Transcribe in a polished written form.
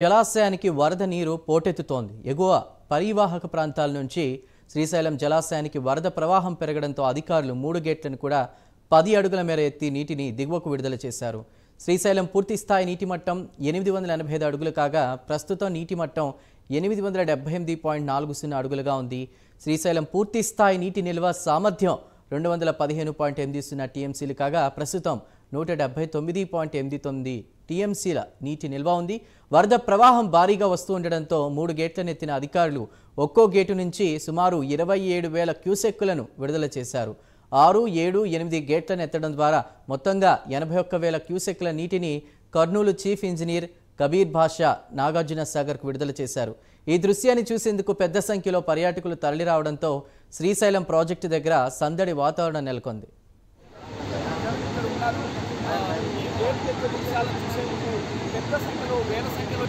జలాశయానికి వరద నీరు పోటెత్తుతోంది. ఎగువ పరివాహక ప్రాంతాల నుంచి శ్రీశైలం జలాశయానికి వరద ప్రవాహం పెరగడంతో అధికారులు 3 గేట్లను కూడా 10 అడుగుల మేర ఎత్తి నీటిని దిగువకు విడుదల చేశారు. శ్రీశైలం పూర్తి స్థాయి నీటి మట్టం 885 అడుగులు కాగా ప్రస్తుతం నీటి మట్టం 878.40 అడుగులుగా ఉంది. శ్రీశైలం పూర్తి స్థాయి నీటి నిల్వ సామర్థ్యం 215.80 టీఎంసీలు కాగా ప్రస్తుతం 179.89 టీఎంసీల నీటి నిల్వ ఉంది. వరద ప్రవాహం భారీగా వస్తూ ఉండడంతో 3 గేట్లను ఎత్తిన అధికారులు ఒక్కో గేటు నుంచి సుమారు 27,000 క్యూసెక్కులను విడుదల చేశారు. 6, 7, 8 గేట్లను ఎత్తడం ద్వారా మొత్తంగా 81,000 క్యూసెక్కుల నీటిని కర్నూలు చీఫ్ ఇంజనీర్ కబీర్ బాషా నాగార్జున సాగర్కు విడుదల చేశారు. ఈ దృశ్యాన్ని చూసేందుకు పెద్ద సంఖ్యలో పర్యాటకులు తరలిరావడంతో శ్రీశైలం ప్రాజెక్టు దగ్గర సందడి వాతావరణం నెలకొంది. వేల సంఖ్యలో